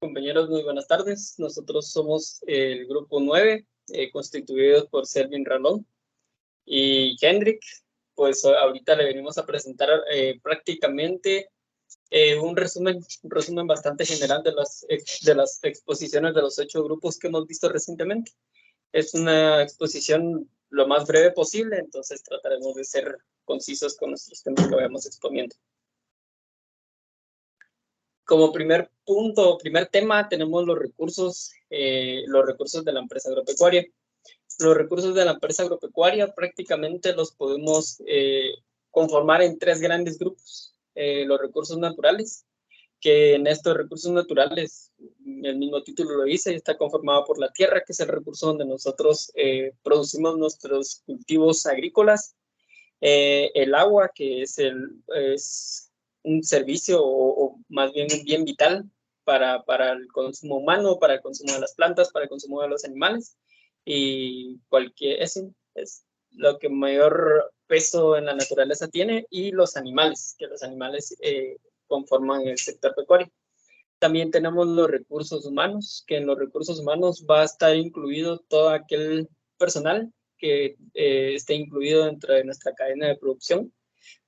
Compañeros, muy buenas tardes. Nosotros somos el grupo 9, constituido por Selvin Ralón y Hendrik. Pues ahorita le venimos a presentar prácticamente un resumen bastante general de las exposiciones de los 8 grupos que hemos visto recientemente. Es una exposición lo más breve posible, entonces trataremos de ser concisos con nuestros temas que vayamos exponiendo. Como primer punto, primer tema, tenemos los recursos de la empresa agropecuaria. Los recursos de la empresa agropecuaria prácticamente los podemos conformar en 3 grandes grupos. Los recursos naturales, que en estos recursos naturales, el mismo título lo dice, está conformado por la tierra, que es el recurso donde nosotros producimos nuestros cultivos agrícolas, el agua, que es un servicio o más bien un bien vital para el consumo humano, para el consumo de las plantas, para el consumo de los animales, y eso es lo que mayor peso en la naturaleza tiene, y los animales, que los animales conforman el sector pecuario. También tenemos los recursos humanos, que en los recursos humanos va a estar incluido todo aquel personal que esté incluido dentro de nuestra cadena de producción.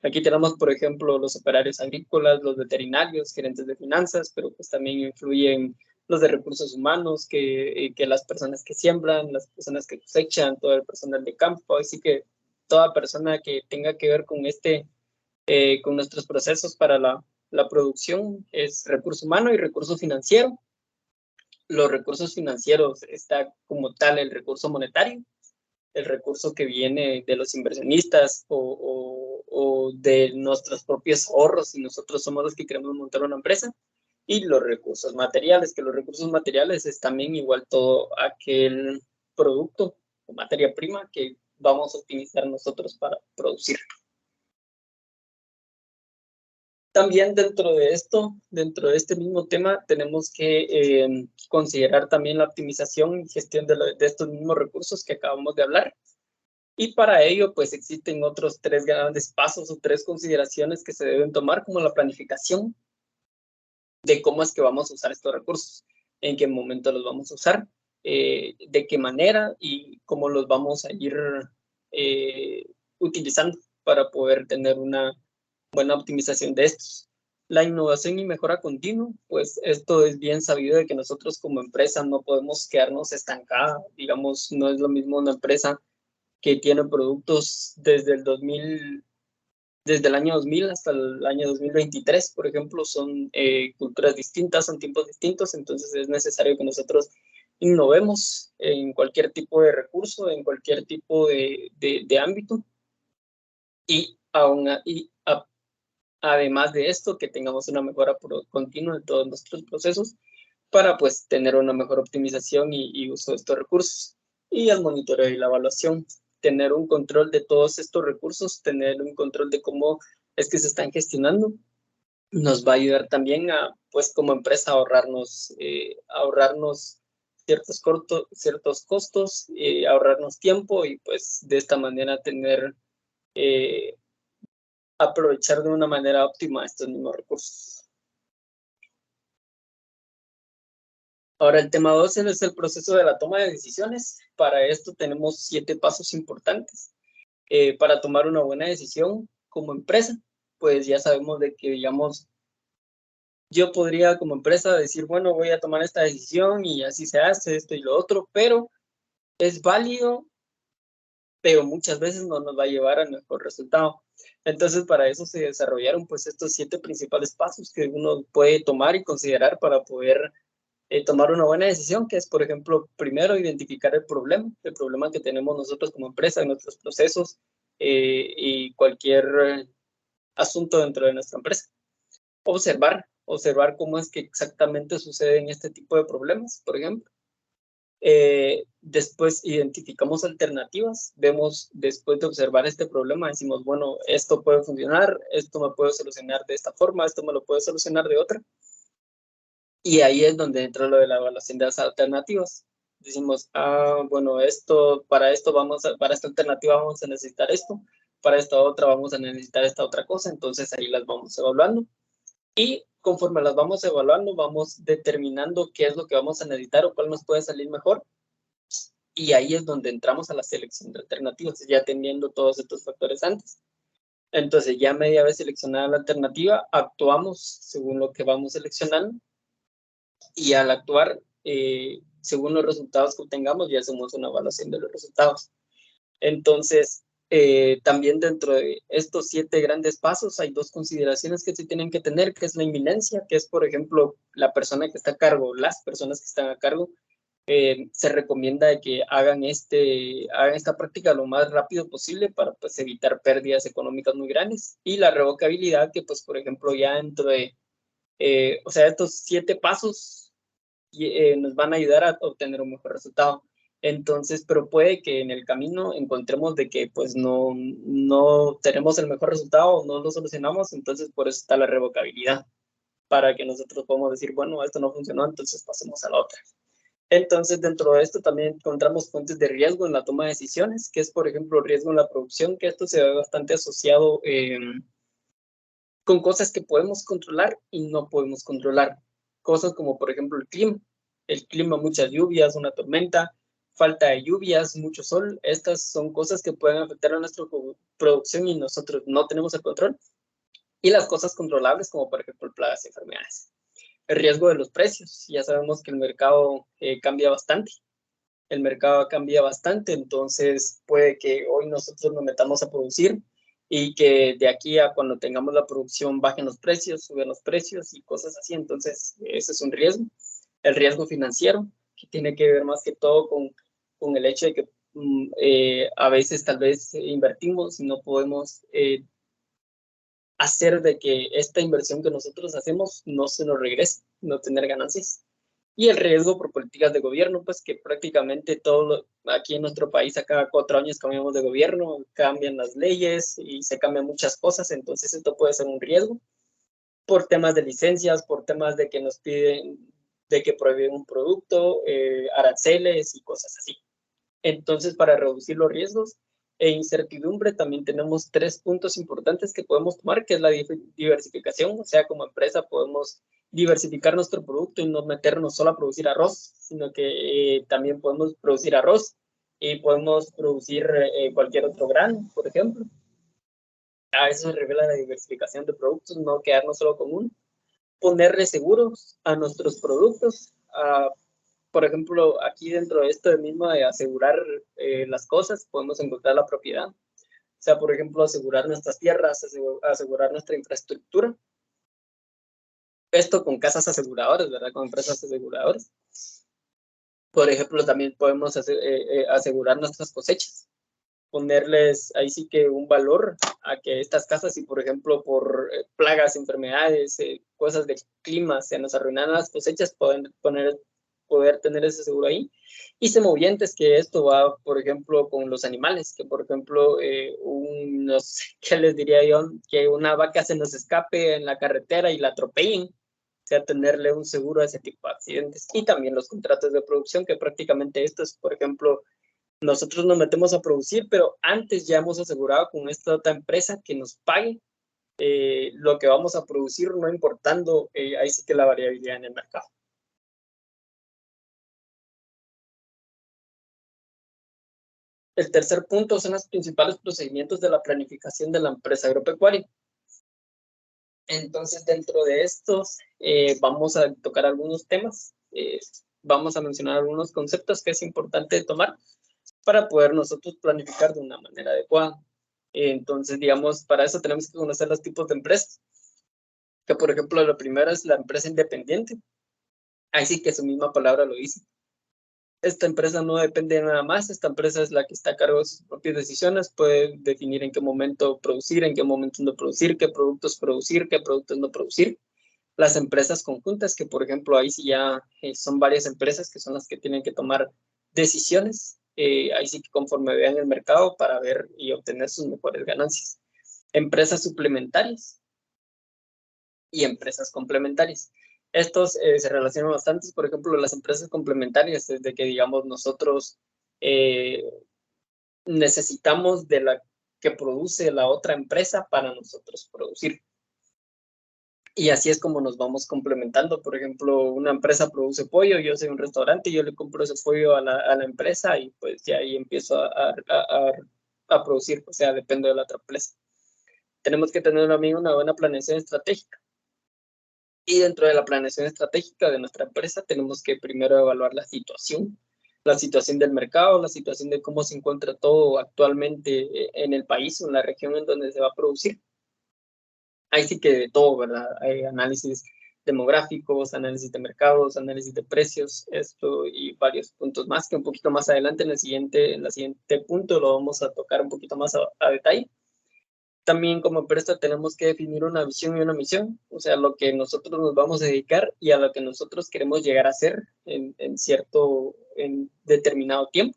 Aquí tenemos, por ejemplo, los operarios agrícolas, los veterinarios, gerentes de finanzas, pero pues también influyen los de recursos humanos, que las personas que siembran, las personas que cosechan, todo el personal de campo. Así que toda persona que tenga que ver con con nuestros procesos para la producción es recurso humano y recurso financiero. Los recursos financieros está como tal el recurso monetario, el recurso que viene de los inversionistas o de nuestros propios ahorros, si nosotros somos los que queremos montar una empresa, y los recursos materiales, que los recursos materiales es también igual todo aquel producto o materia prima que vamos a utilizar nosotros para producir. También dentro de este mismo tema, tenemos que considerar también la optimización y gestión de estos mismos recursos que acabamos de hablar. Y para ello, pues existen otros 3 grandes pasos o 3 consideraciones que se deben tomar, como la planificación de cómo es que vamos a usar estos recursos, en qué momento los vamos a usar, de qué manera y cómo los vamos a ir utilizando para poder tener una buena optimización de estos. La innovación y mejora continua, pues esto es bien sabido de que nosotros como empresa no podemos quedarnos estancados. Digamos, no es lo mismo una empresa que tiene productos desde el año 2000 hasta el año 2023, por ejemplo, son culturas distintas, son tiempos distintos, entonces es necesario que nosotros innovemos en cualquier tipo de recurso, en cualquier tipo de ámbito, y además de esto, que tengamos una mejora continua en todos nuestros procesos para pues tener una mejor optimización y uso de estos recursos. Y el monitoreo y la evaluación, tener un control de todos estos recursos, tener un control de cómo es que se están gestionando, nos va a ayudar también a, pues como empresa, ahorrarnos ciertos costos, ahorrarnos tiempo y pues de esta manera aprovechar de una manera óptima estos mismos recursos. Ahora, el tema 2 es el proceso de la toma de decisiones. Para esto tenemos 7 pasos importantes. Para tomar una buena decisión como empresa, pues ya sabemos de que, digamos, yo podría como empresa decir, bueno, voy a tomar esta decisión y así se hace esto y lo otro, pero es válido, pero muchas veces no nos va a llevar al mejor resultado. Entonces, para eso se desarrollaron pues estos 7 principales pasos que uno puede tomar y considerar para poder tomar una buena decisión, que es, por ejemplo, primero identificar el problema que tenemos nosotros como empresa en nuestros procesos y cualquier asunto dentro de nuestra empresa. Observar cómo es que exactamente suceden este tipo de problemas, por ejemplo. Después identificamos alternativas, vemos, después de observar este problema, decimos, bueno, esto puede funcionar, esto me puede solucionar de esta forma, esto me lo puede solucionar de otra. Y ahí es donde entra lo de la evaluación de las alternativas. Decimos, bueno, para esta alternativa vamos a necesitar esto, para esta otra vamos a necesitar esta otra cosa, entonces ahí las vamos evaluando. Y conforme las vamos evaluando, vamos determinando qué es lo que vamos a necesitar o cuál nos puede salir mejor. Y ahí es donde entramos a la selección de alternativas, ya teniendo todos estos factores antes. Entonces, ya media vez seleccionada la alternativa, actuamos según lo que vamos seleccionando. Y al actuar, según los resultados que obtengamos, ya hacemos una evaluación de los resultados. Entonces, también dentro de estos 7 grandes pasos hay 2 consideraciones que se tienen que tener, que es la inminencia, que es, por ejemplo, la persona que está a cargo, las personas que están a cargo, se recomienda que hagan esta práctica lo más rápido posible para pues, evitar pérdidas económicas muy grandes. Y la revocabilidad, que pues, por ejemplo, ya dentro de, o sea, estos 7 pasos nos van a ayudar a obtener un mejor resultado. Entonces, pero puede que en el camino encontremos de que pues no tenemos el mejor resultado, no lo solucionamos, entonces por eso está la revocabilidad, para que nosotros podamos decir, bueno, esto no funcionó, entonces pasemos a la otra. Entonces, dentro de esto también encontramos fuentes de riesgo en la toma de decisiones, que es, por ejemplo, riesgo en la producción, que esto se ve bastante asociado con cosas que podemos controlar y no podemos controlar. Cosas como, por ejemplo, el clima, muchas lluvias, una tormenta, falta de lluvias, mucho sol. Estas son cosas que pueden afectar a nuestra producción y nosotros no tenemos el control. Y las cosas controlables, como por ejemplo plagas y enfermedades. El riesgo de los precios. Ya sabemos que el mercado cambia bastante. El mercado cambia bastante, entonces puede que hoy nosotros nos metamos a producir y que de aquí a cuando tengamos la producción bajen los precios, suben los precios y cosas así. Entonces, ese es un riesgo. El riesgo financiero, que tiene que ver más que todo con el hecho de que a veces tal vez invertimos y no podemos hacer de que esta inversión que nosotros hacemos no se nos regrese, no tener ganancias. Y el riesgo por políticas de gobierno, pues que prácticamente aquí en nuestro país a cada 4 años cambiamos de gobierno, cambian las leyes y se cambian muchas cosas, entonces esto puede ser un riesgo por temas de licencias, por temas de que nos piden, de que prohíben un producto, aranceles y cosas así. Entonces, para reducir los riesgos e incertidumbre, también tenemos 3 puntos importantes que podemos tomar, que es la diversificación, o sea, como empresa podemos diversificar nuestro producto y no meternos solo a producir arroz, sino que también podemos producir arroz y podemos producir cualquier otro grano, por ejemplo. A eso se revela la diversificación de productos, no quedarnos solo con uno. Ponerle seguros a nuestros productos, por ejemplo, aquí dentro de esto mismo de asegurar las cosas, podemos encontrar la propiedad. O sea, por ejemplo, asegurar nuestras tierras, asegurar nuestra infraestructura. Esto con casas aseguradoras, ¿verdad? Con empresas aseguradoras. Por ejemplo, también podemos asegurar nuestras cosechas. Ponerles ahí sí que un valor a que estas casas, si por ejemplo por plagas, enfermedades, cosas de clima, se nos arruinan las cosechas, pueden poder tener ese seguro ahí. Y semovientes, que esto va, por ejemplo, con los animales, que por ejemplo, no sé, ¿qué les diría yo? Que una vaca se nos escape en la carretera y la atropellen, o sea, tenerle un seguro a ese tipo de accidentes. Y también los contratos de producción, que prácticamente esto es, por ejemplo, nosotros nos metemos a producir, pero antes ya hemos asegurado con esta otra empresa que nos pague lo que vamos a producir, no importando ahí sí que la variabilidad en el mercado. El tercer punto son los principales procedimientos de la planificación de la empresa agropecuaria. Entonces, dentro de estos, vamos a tocar algunos temas, vamos a mencionar algunos conceptos que es importante tomar para poder nosotros planificar de una manera adecuada. Entonces, digamos, para eso tenemos que conocer los tipos de empresas, que por ejemplo, la primera es la empresa independiente. Ahí sí que su misma palabra lo dice. Esta empresa no depende de nada más, esta empresa es la que está a cargo de sus propias decisiones, puede definir en qué momento producir, en qué momento no producir, qué productos no producir. Las empresas conjuntas, que por ejemplo ahí sí ya son varias empresas que son las que tienen que tomar decisiones, ahí sí que conforme vean el mercado para ver y obtener sus mejores ganancias. Empresas suplementarias y empresas complementarias. Estos se relacionan bastante, por ejemplo, las empresas complementarias, desde que, digamos, nosotros necesitamos de la que produce la otra empresa para nosotros producir. Y así es como nos vamos complementando. Por ejemplo, una empresa produce pollo, yo soy un restaurante, yo le compro ese pollo a la empresa y pues ya ahí empiezo a producir, o sea, depende de la otra empresa. Tenemos que tener también una buena planeación estratégica. Y dentro de la planeación estratégica de nuestra empresa tenemos que primero evaluar la situación del mercado, la situación de cómo se encuentra todo actualmente en el país o en la región en donde se va a producir. Ahí sí que de todo, ¿verdad? Hay análisis demográficos, análisis de mercados, análisis de precios, esto y varios puntos más que un poquito más adelante en la siguiente punto lo vamos a tocar un poquito más a detalle. También como empresa tenemos que definir una visión y una misión, o sea, lo que nosotros nos vamos a dedicar y a lo que nosotros queremos llegar a ser en determinado tiempo.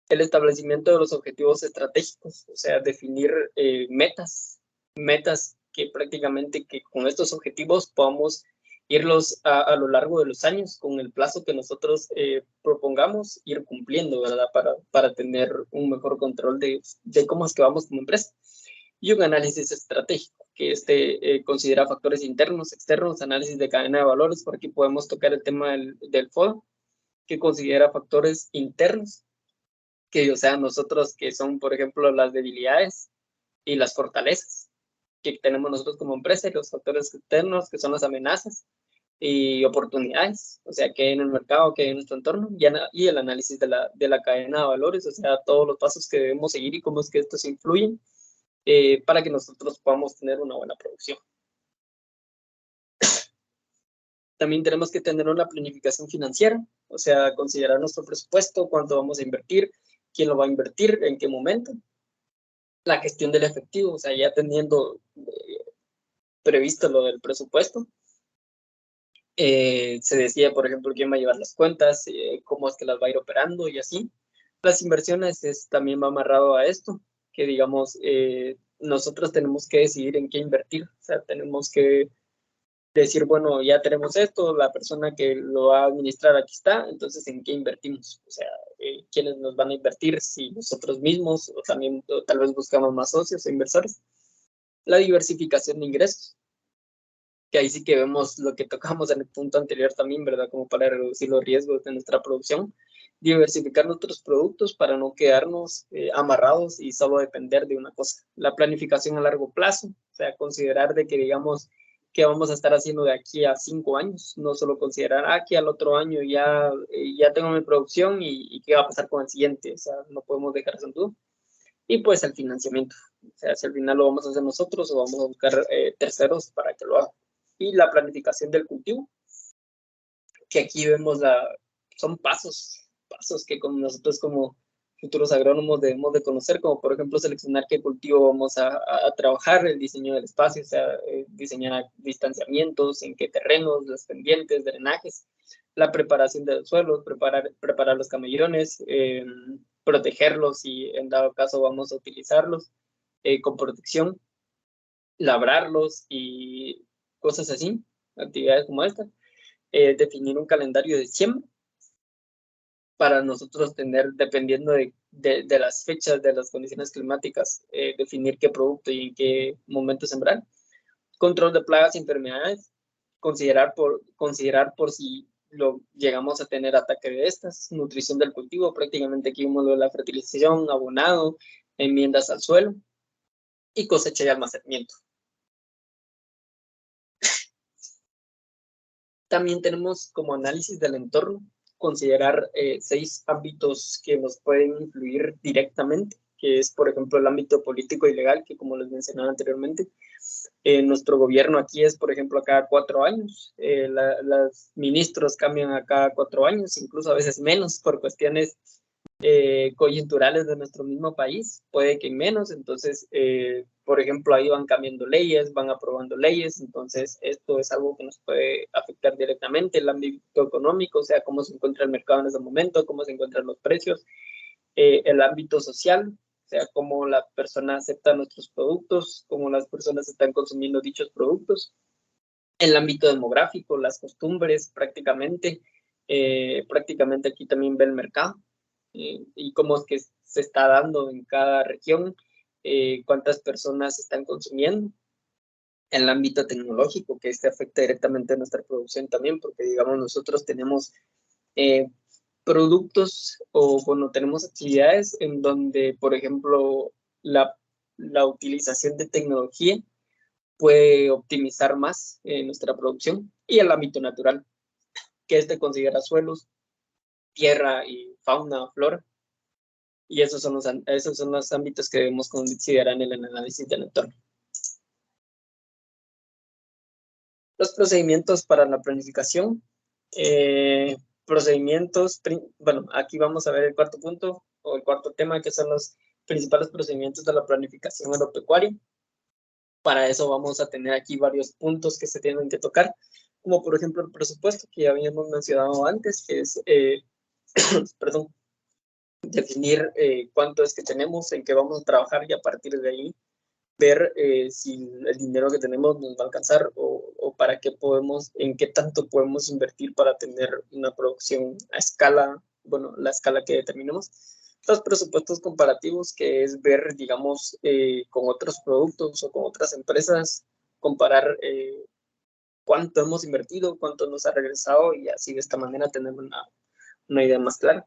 El establecimiento de los objetivos estratégicos, o sea, definir metas que prácticamente que con estos objetivos podamos irlos a lo largo de los años con el plazo que nosotros propongamos, ir cumpliendo, ¿verdad? Para tener un mejor control de cómo es que vamos como empresa. Y un análisis estratégico, que considera factores internos, externos, análisis de cadena de valores. Por aquí podemos tocar el tema del FODA, que considera factores internos, que o sea, nosotros que son, por ejemplo, las debilidades y las fortalezas que tenemos nosotros como empresa, y los factores externos, que son las amenazas y oportunidades, o sea, que hay en el mercado, que hay en nuestro entorno, y el análisis de la cadena de valores, o sea, todos los pasos que debemos seguir y cómo es que estos influyen para que nosotros podamos tener una buena producción. También tenemos que tener una planificación financiera, o sea, considerar nuestro presupuesto, cuánto vamos a invertir, quién lo va a invertir, en qué momento. La gestión del efectivo, o sea, ya teniendo previsto lo del presupuesto, se decide, por ejemplo, quién va a llevar las cuentas, cómo es que las va a ir operando y así. Las inversiones también va amarrado a esto, que digamos, nosotros tenemos que decidir en qué invertir, o sea, tenemos que decir, bueno, ya tenemos esto, la persona que lo va a administrar aquí está, entonces ¿en qué invertimos? O sea, ¿quiénes nos van a invertir? Si nosotros mismos o también o tal vez buscamos más socios o inversores. La diversificación de ingresos, que ahí sí que vemos lo que tocamos en el punto anterior también, ¿verdad? Como para reducir los riesgos de nuestra producción. Diversificar nuestros productos para no quedarnos amarrados y solo depender de una cosa. La planificación a largo plazo, o sea, considerar de que, digamos, qué vamos a estar haciendo de aquí a 5 años, no solo considerar, aquí al otro año ya tengo mi producción y qué va a pasar con el siguiente, o sea, no podemos dejar eso en duda. Y pues el financiamiento, o sea, si al final lo vamos a hacer nosotros o vamos a buscar terceros para que lo hagan. Y la planificación del cultivo, que aquí vemos son pasos que con nosotros como futuros agrónomos debemos de conocer, como por ejemplo seleccionar qué cultivo vamos a trabajar, el diseño del espacio, o sea, diseñar distanciamientos, en qué terrenos, las pendientes, drenajes, la preparación de los suelos, preparar los camellones, protegerlos si en dado caso vamos a utilizarlos con protección, labrarlos y cosas así, actividades como esta. Definir un calendario de siembra para nosotros tener, dependiendo de las fechas, de las condiciones climáticas, definir qué producto y en qué momento sembrar. Control de plagas y enfermedades, considerar por si llegamos a tener ataque de estas, nutrición del cultivo, prácticamente aquí vemos la fertilización, abonado, enmiendas al suelo y cosecha y almacenamiento. También tenemos como análisis del entorno, considerar 6 ámbitos que nos pueden influir directamente, que es, por ejemplo, el ámbito político y legal, que como les mencionaba anteriormente, nuestro gobierno aquí es, por ejemplo, a cada 4 años, los ministros cambian a cada 4 años, incluso a veces menos por cuestiones coyunturales de nuestro mismo país, puede que menos, entonces, por ejemplo, ahí van cambiando leyes, van aprobando leyes, entonces esto es algo que nos puede afectar directamente el ámbito económico, o sea, cómo se encuentra el mercado en ese momento, cómo se encuentran los precios, el ámbito social, o sea, cómo la persona acepta nuestros productos, cómo las personas están consumiendo dichos productos, el ámbito demográfico, las costumbres, prácticamente aquí también ve el mercado y cómo es que se está dando en cada región, cuántas personas están consumiendo. el ámbito tecnológico, que este afecta directamente a nuestra producción también, porque digamos nosotros tenemos productos o bueno, tenemos actividades en donde, por ejemplo, la utilización de tecnología puede optimizar más nuestra producción y el ámbito natural, que este considera suelos, tierra y fauna, flora. Y esos son los ámbitos que debemos considerar en el análisis del entorno. Los procedimientos para la planificación. Bueno, aquí vamos a ver el cuarto punto o el cuarto tema, que son los principales procedimientos de la planificación agropecuaria. Para eso vamos a tener aquí varios puntos que se tienen que tocar, como por ejemplo el presupuesto que ya habíamos mencionado antes, que es, perdón, definir cuánto es que tenemos, en qué vamos a trabajar y a partir de ahí ver si el dinero que tenemos nos va a alcanzar o para qué podemos, en qué tanto podemos invertir para tener una producción a escala, bueno, la escala que determinemos. Los presupuestos comparativos, que es ver, digamos, con otros productos o con otras empresas, comparar cuánto hemos invertido, cuánto nos ha regresado y así de esta manera tener una idea más clara.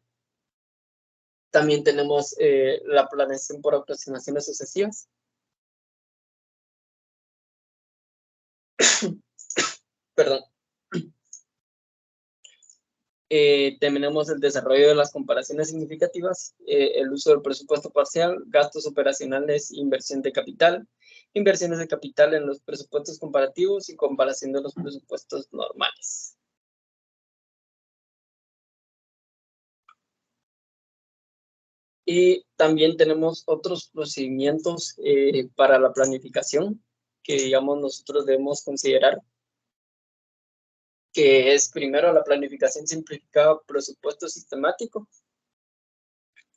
También tenemos la planeación por aproximaciones sucesivas. Perdón. Tenemos el desarrollo de las comparaciones significativas, el uso del presupuesto parcial, gastos operacionales, inversión de capital, inversiones de capital en los presupuestos comparativos y comparación de los presupuestos normales. Y también tenemos otros procedimientos para la planificación que, digamos, nosotros debemos considerar, que es primero la planificación simplificada, presupuesto sistemático.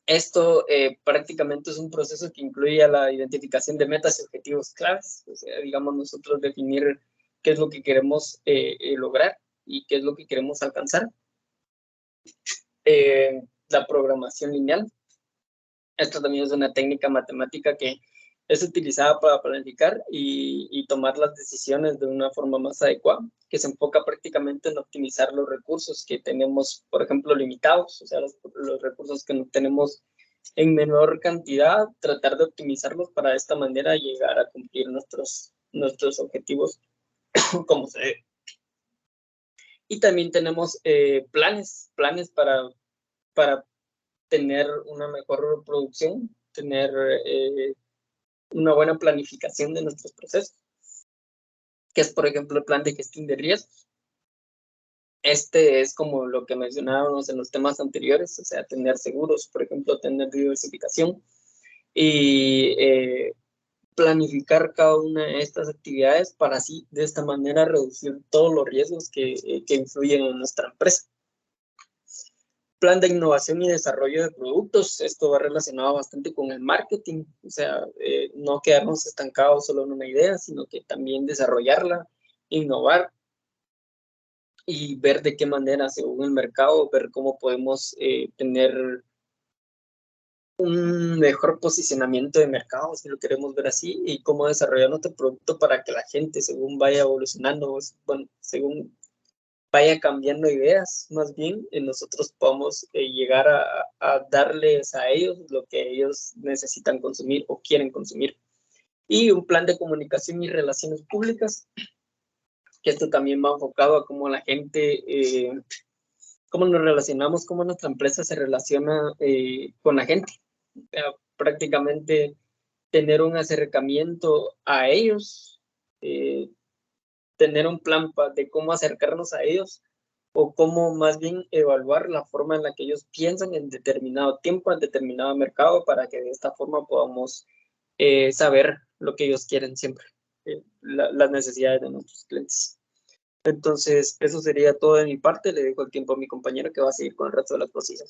Esto prácticamente es un proceso que incluye la identificación de metas y objetivos claves, o sea, digamos, nosotros definir qué es lo que queremos lograr y qué es lo que queremos alcanzar. La programación lineal. Esto también es una técnica matemática que es utilizada para planificar y tomar las decisiones de una forma más adecuada, que se enfoca prácticamente en optimizar los recursos que tenemos, por ejemplo, limitados, o sea, los recursos que no tenemos en menor cantidad, tratar de optimizarlos para de esta manera llegar a cumplir nuestros objetivos como se debe. Y también tenemos planes para tener una mejor producción, tener una buena planificación de nuestros procesos, que es, por ejemplo, el plan de gestión de riesgos. Este es como lo que mencionábamos en los temas anteriores, o sea, tener seguros, por ejemplo, tener diversificación y planificar cada una de estas actividades para así, de esta manera, reducir todos los riesgos que influyen en nuestra empresa. Plan de innovación y desarrollo de productos. Esto va relacionado bastante con el marketing, o sea, no quedarnos estancados solo en una idea, sino que también desarrollarla, innovar y ver de qué manera, según el mercado, ver cómo podemos tener un mejor posicionamiento de mercado, si lo queremos ver así, y cómo desarrollar nuestro producto para que la gente, según vaya evolucionando, bueno, según vaya cambiando ideas, más bien, nosotros podamos llegar a darles a ellos lo que ellos necesitan consumir o quieren consumir. Y un plan de comunicación y relaciones públicas, que esto también va enfocado a cómo la gente, cómo nos relacionamos, cómo nuestra empresa se relaciona con la gente. Prácticamente tener un acercamiento a ellos, tener un plan de cómo acercarnos a ellos o cómo más bien evaluar la forma en la que ellos piensan en determinado tiempo, en determinado mercado, para que de esta forma podamos saber lo que ellos quieren siempre, las necesidades de nuestros clientes. Entonces, eso sería todo de mi parte. Le dejo el tiempo a mi compañero que va a seguir con el resto de la exposición.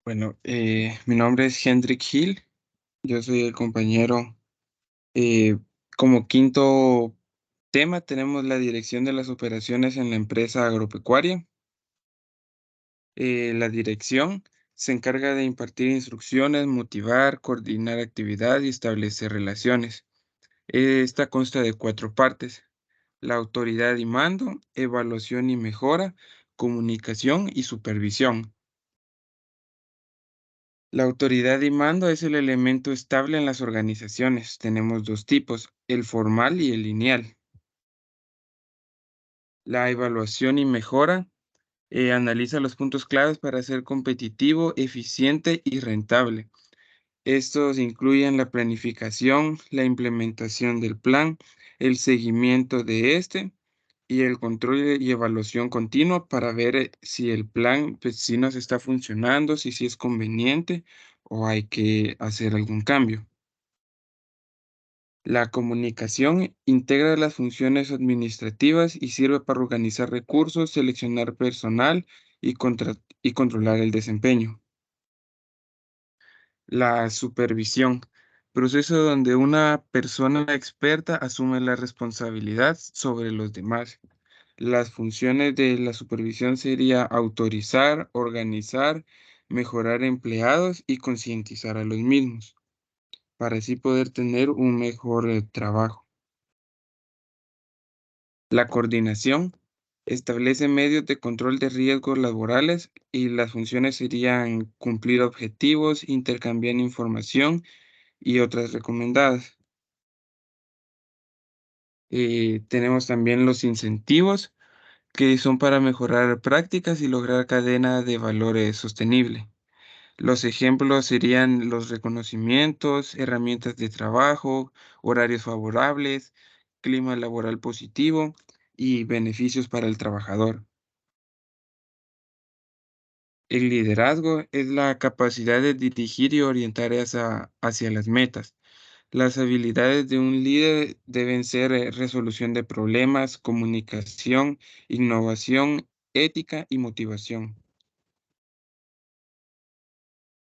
Bueno, mi nombre es Hendrik Hill. Yo soy el compañero. Como quinto tema tenemos la dirección de las operaciones en la empresa agropecuaria. La dirección Se encarga de impartir instrucciones, motivar, coordinar actividad y establecer relaciones. Esta consta de cuatro partes: la autoridad y mando, evaluación y mejora, comunicación y supervisión. La autoridad y mando es el elemento estable en las organizaciones. Tenemos dos tipos, el formal y el lineal. La evaluación y mejora analiza los puntos claves para ser competitivo, eficiente y rentable. Estos incluyen la planificación, la implementación del plan, el seguimiento de este y el control y evaluación continua para ver si el plan, pues, si nos está funcionando, si sí es conveniente o hay que hacer algún cambio. La comunicación integra las funciones administrativas y sirve para organizar recursos, seleccionar personal y controlar el desempeño. La supervisión, proceso donde una persona experta asume la responsabilidad sobre los demás. Las funciones de la supervisión sería autorizar, organizar, mejorar empleados y concientizar a los mismos, para así poder tener un mejor trabajo. La coordinación establece medios de control de riesgos laborales y las funciones serían cumplir objetivos, intercambiar información y otras recomendadas. Tenemos también los incentivos, que son para mejorar prácticas y lograr cadena de valores sostenible. Los ejemplos serían los reconocimientos, herramientas de trabajo, horarios favorables, clima laboral positivo y beneficios para el trabajador. El liderazgo es la capacidad de dirigir y orientar hacia las metas. Las habilidades de un líder deben ser resolución de problemas, comunicación, innovación, ética y motivación.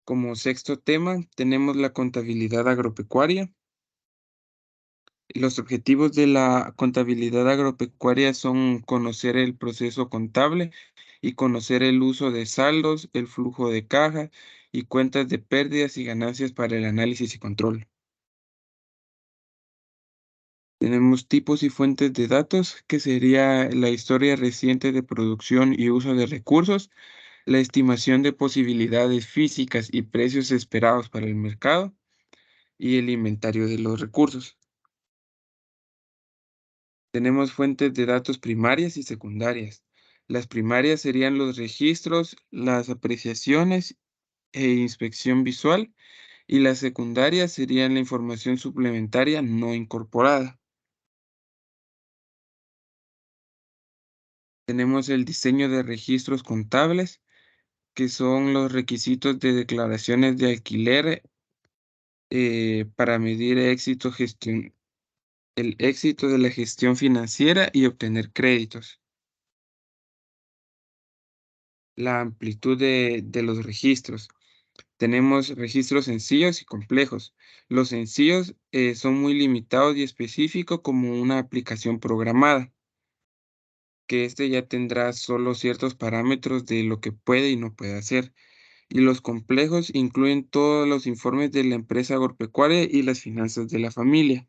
Como sexto tema, tenemos la contabilidad agropecuaria. Los objetivos de la contabilidad agropecuaria son conocer el proceso contable y conocer el uso de saldos, el flujo de caja y cuentas de pérdidas y ganancias para el análisis y control. Tenemos tipos y fuentes de datos, que sería la historia reciente de producción y uso de recursos, la estimación de posibilidades físicas y precios esperados para el mercado y el inventario de los recursos. Tenemos fuentes de datos primarias y secundarias. Las primarias serían los registros, las apreciaciones e inspección visual, y las secundarias serían la información suplementaria no incorporada. Tenemos el diseño de registros contables, que son los requisitos de declaraciones de alquiler para medir el éxito de la gestión financiera y obtener créditos. La amplitud de los registros. Tenemos registros sencillos y complejos. Los sencillos son muy limitados y específicos, como una aplicación programada, que ya tendrá solo ciertos parámetros de lo que puede y no puede hacer. Y los complejos incluyen todos los informes de la empresa agropecuaria y las finanzas de la familia.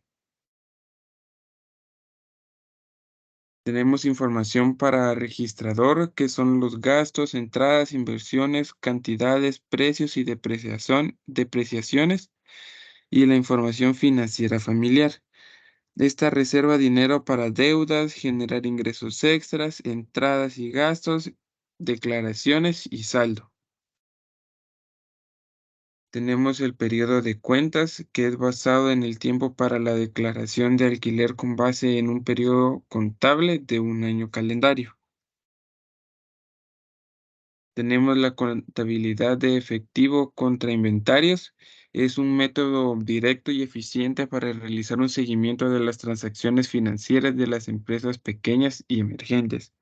Tenemos información para registrador, que son los gastos, entradas, inversiones, cantidades, precios y depreciaciones, y la información financiera familiar. Esta reserva dinero para deudas, generar ingresos extras, entradas y gastos, declaraciones y saldo. Tenemos el periodo de cuentas, que es basado en el tiempo para la declaración de alquiler con base en un periodo contable de un año calendario. Tenemos la contabilidad de efectivo contra inventarios. Es un método directo y eficiente para realizar un seguimiento de las transacciones financieras de las empresas pequeñas y emergentes.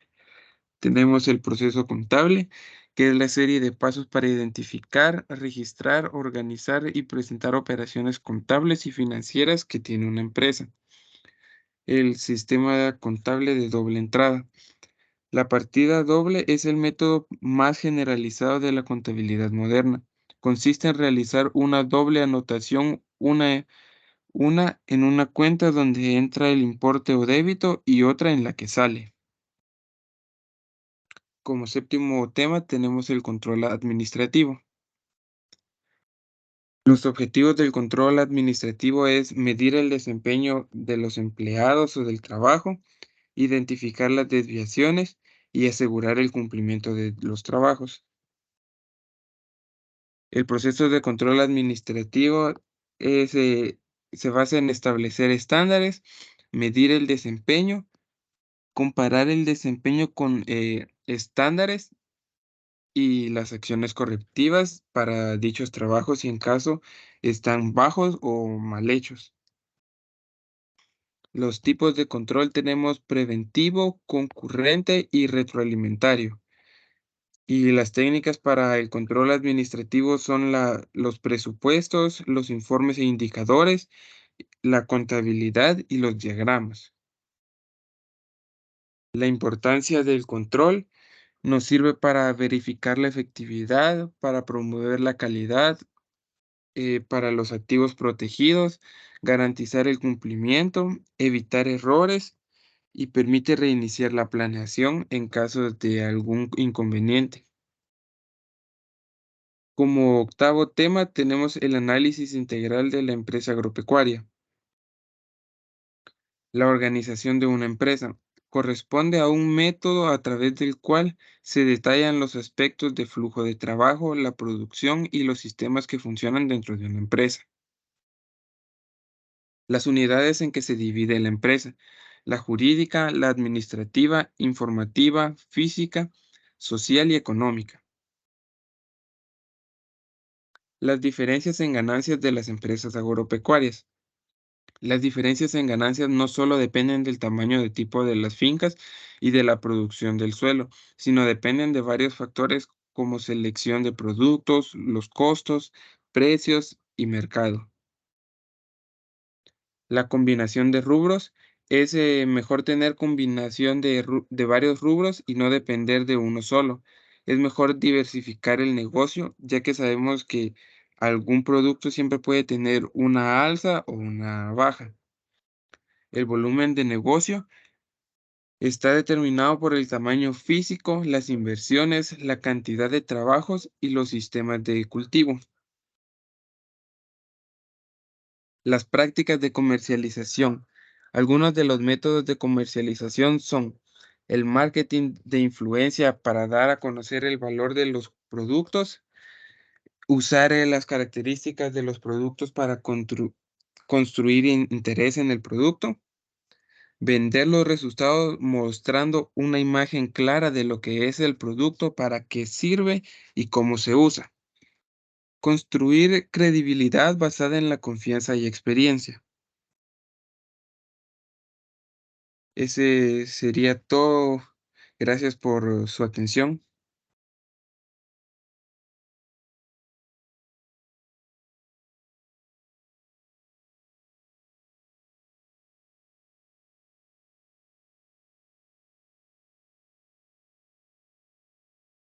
Tenemos el proceso contable, que es la serie de pasos para identificar, registrar, organizar y presentar operaciones contables y financieras que tiene una empresa. El sistema contable de doble entrada. La partida doble es el método más generalizado de la contabilidad moderna. Consiste en realizar una doble anotación, una en una cuenta donde entra el importe o débito y otra en la que sale. Como séptimo tema tenemos el control administrativo. Los objetivos del control administrativo es medir el desempeño de los empleados o del trabajo, identificar las desviaciones y asegurar el cumplimiento de los trabajos. El proceso de control administrativo es, se basa en establecer estándares, medir el desempeño, comparar el desempeño con estándares y las acciones correctivas para dichos trabajos si en caso están bajos o mal hechos. Los tipos de control tenemos preventivo, concurrente y retroalimentario. Y las técnicas para el control administrativo son los presupuestos, los informes e indicadores, la contabilidad y los diagramas. La importancia del control nos sirve para verificar la efectividad, para promover la calidad, para los activos protegidos, garantizar el cumplimiento, evitar errores y permite reiniciar la planeación en caso de algún inconveniente. Como octavo tema tenemos el análisis integral de la empresa agropecuaria. La organización de una empresa corresponde a un método a través del cual se detallan los aspectos de flujo de trabajo, la producción y los sistemas que funcionan dentro de una empresa. Las unidades en que se divide la empresa: la jurídica, la administrativa, informativa, física, social y económica. Las diferencias en ganancias de las empresas agropecuarias. Las diferencias en ganancias no solo dependen del tamaño de tipo de las fincas y de la producción del suelo, sino dependen de varios factores como selección de productos, los costos, precios y mercado. La combinación de rubros es mejor tener combinación de varios rubros y no depender de uno solo. Es mejor diversificar el negocio, ya que sabemos que algún producto siempre puede tener una alza o una baja. El volumen de negocio está determinado por el tamaño físico, las inversiones, la cantidad de trabajos y los sistemas de cultivo. Las prácticas de comercialización. Algunos de los métodos de comercialización son el marketing de influencia para dar a conocer el valor de los productos, usar las características de los productos para construir interés en el producto. Vender los resultados mostrando una imagen clara de lo que es el producto, para qué sirve y cómo se usa. Construir credibilidad basada en la confianza y experiencia. Ese sería todo. Gracias por su atención.